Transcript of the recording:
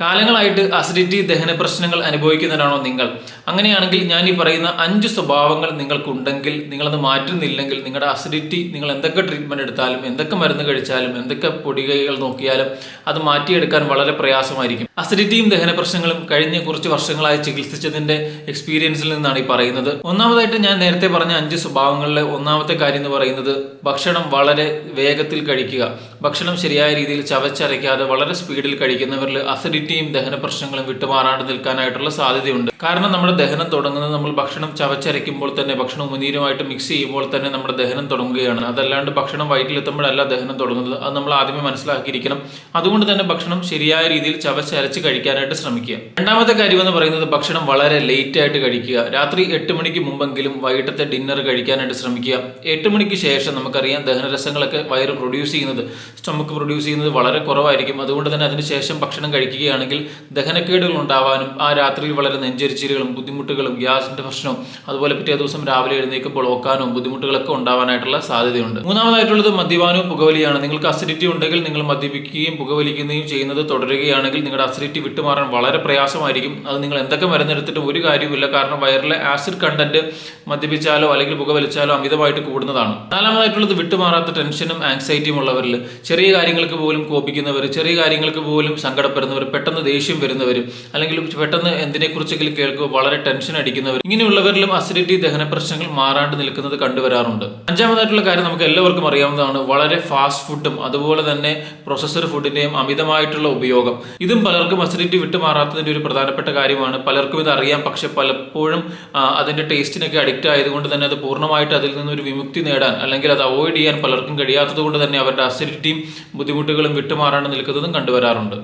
കാലങ്ങളായിട്ട് അസിഡിറ്റി ദഹന പ്രശ്നങ്ങൾ അനുഭവിക്കുന്നവരാണോ നിങ്ങൾ? അങ്ങനെയാണെങ്കിൽ ഞാൻ ഈ പറയുന്ന 5 സ്വഭാവങ്ങൾ നിങ്ങൾക്കുണ്ടെങ്കിൽ, നിങ്ങളത് മാറ്റുന്നില്ലെങ്കിൽ നിങ്ങളുടെ അസിഡിറ്റി, നിങ്ങൾ എന്തൊക്കെ ട്രീറ്റ്മെൻറ്റ് എടുത്താലും, എന്തൊക്കെ മരുന്ന് കഴിച്ചാലും, എന്തൊക്കെ പൊടികൈകൾ നോക്കിയാലും അത് മാറ്റിയെടുക്കാൻ വളരെ പ്രയാസമായിരിക്കും. അസിഡിറ്റിയും ദഹന പ്രശ്നങ്ങളും കഴിഞ്ഞ കുറച്ച് വർഷങ്ങളായി ചികിത്സിച്ചതിൻ്റെ എക്സ്പീരിയൻസിൽ നിന്നാണ് ഈ പറയുന്നത്. ഒന്നാമതായിട്ട് ഞാൻ നേരത്തെ പറഞ്ഞ 5 സ്വഭാവങ്ങളിലെ ഒന്നാമത്തെ കാര്യം എന്ന് പറയുന്നത് ഭക്ഷണം വളരെ വേഗത്തിൽ കഴിക്കുക. ഭക്ഷണം ശരിയായ രീതിയിൽ ചവച്ചരയ്ക്കാതെ വളരെ സ്പീഡിൽ കഴിക്കുന്നവരിൽ അസിഡിറ്റിയും ദഹന പ്രശ്നങ്ങളും വിട്ടുമാറാണ്ട് നിൽക്കാനായിട്ടുള്ള സാധ്യതയുണ്ട്. കാരണം നമ്മുടെ ദഹനം തുടങ്ങുന്നത് നമ്മൾ ഭക്ഷണം ചവച്ചരയ്ക്കുമ്പോൾ തന്നെ, ഭക്ഷണം ഉമിനീരുമായിട്ട് മിക്സ് ചെയ്യുമ്പോൾ തന്നെ നമ്മുടെ ദഹനം തുടങ്ങുകയാണ്. അതല്ലാണ്ട് ഭക്ഷണം വയറ്റിലെത്തുമ്പോഴല്ല ദഹനം തുടങ്ങുന്നത്. അത് നമ്മൾ ആദ്യമേ മനസ്സിലാക്കിയിരിക്കണം. അതുകൊണ്ട് തന്നെ ഭക്ഷണം ശരിയായ രീതിയിൽ ചവച്ചരച്ച് കഴിക്കാനായിട്ട് ശ്രമിക്കുക. രണ്ടാമത്തെ കാര്യം എന്ന് പറയുന്നത് ഭക്ഷണം വളരെ ലേറ്റ് ആയിട്ട് കഴിക്കുക. രാത്രി 8 മണിക്ക് മുമ്പെങ്കിലും വൈകിട്ടത്തെ ഡിന്നർ കഴിക്കാനായിട്ട് ശ്രമിക്കുക. 8 മണിക്ക് ശേഷം നമുക്കറിയാം ദഹനരസങ്ങളൊക്കെ വയറ് പ്രൊഡ്യൂസ് ചെയ്യുന്നത്, സ്റ്റൊമക്ക് പ്രൊഡ്യൂസ് ചെയ്യുന്നത് വളരെ കുറവായിരിക്കും. അതുകൊണ്ട് തന്നെ അതിനുശേഷം ഭക്ഷണം കഴിക്കുകയാണെങ്കിൽ ദഹനക്കേടുകൾ ഉണ്ടാവാനും ആ രാത്രിയിൽ വളരെ നെഞ്ചരിച്ചിലുകളും ബുദ്ധിമുട്ടുകളും ഗ്യാസിന്റെ പ്രശ്നവും അതുപോലെ പിറ്റേ ദിവസം രാവിലെ എഴുന്നേൽക്കുമ്പോൾ ഓക്കാനും ബുദ്ധിമുട്ടുകളൊക്കെ ഉണ്ടാവാനായിട്ടുള്ള സാധ്യതയുണ്ട്. മൂന്നാമതായിട്ടുള്ളത് മദ്യപാനവും പുകവലിയാണ്. നിങ്ങൾക്ക് അസിഡിറ്റി ഉണ്ടെങ്കിൽ നിങ്ങൾ മദ്യപിക്കുകയും പുകവലിക്കുകയും ചെയ്യുന്നത് തുടരുകയാണെങ്കിൽ നിങ്ങളുടെ അസിഡിറ്റി വിട്ടുമാറാൻ വളരെ പ്രയാസമായിരിക്കും. അത് നിങ്ങൾ എന്തൊക്കെ മരുന്നെടുത്തിട്ടും ഒരു കാര്യവുമില്ല. കാരണം വയറിലെ ആസിഡ് കണ്ടന്റ് മദ്യപിച്ചാലോ അല്ലെങ്കിൽ പുകവലിച്ചാലോ അമിതമായിട്ട് കൂടുന്നതാണ്. നാലാമതായിട്ടുള്ളത് വിട്ടുമാറാത്ത ടെൻഷനും ആങ്സൈറ്റിയും ഉള്ളവരിൽ, ചെറിയ കാര്യങ്ങൾക്ക് പോലും കോപിക്കുന്നവർ, ചെറിയ കാര്യങ്ങൾക്ക് പോലും സങ്കടപ്പെടുന്നവർ, പെട്ടെന്ന് ദേഷ്യം വരുന്നവർ, അല്ലെങ്കിൽ പെട്ടെന്ന് എന്തിനെക്കുറിച്ചെങ്കിലും കേൾക്കുമ്പോൾ വളരെ ടെൻഷൻ അടിക്കുന്നവർ, ഇങ്ങനെയുള്ളവരിലും അസിഡിറ്റി ദഹന പ്രശ്നങ്ങൾ മാറാണ്ട് നിൽക്കുന്നത് കണ്ടുവരാറുണ്ട്. അഞ്ചാമതായിട്ടുള്ള കാര്യം നമുക്ക് എല്ലാവർക്കും അറിയാവുന്നതാണ്, വളരെ ഫാസ്റ്റ് ഫുഡും അതുപോലെ തന്നെ പ്രോസസ്സഡ് ഫുഡിന്റെയും അമിതമായിട്ടുള്ള ഉപയോഗം. ഇതും പലർക്കും അസിഡിറ്റി വിട്ടുമാറാത്തതിന്റെ ഒരു പ്രധാനപ്പെട്ട കാര്യമാണ്. പലർക്കും ഇത് അറിയാം, പക്ഷെ പലപ്പോഴും അതിന്റെ ടേസ്റ്റിനൊക്കെ അഡിക്റ്റ് ആയതുകൊണ്ട് തന്നെ അത് പൂർണ്ണമായിട്ട് അതിൽ നിന്നൊരു വിമുക്തി നേടാൻ അല്ലെങ്കിൽ അത് അവോയ്ഡ് ചെയ്യാൻ പലർക്കും കഴിയാത്തത് കൊണ്ട് തന്നെ അവരുടെ അസിഡിറ്റിയും ബുദ്ധിമുട്ടുകളും വിട്ടുമാറാണ്ട് നിൽക്കുന്നതും കണ്ടുവരാറുണ്ട്.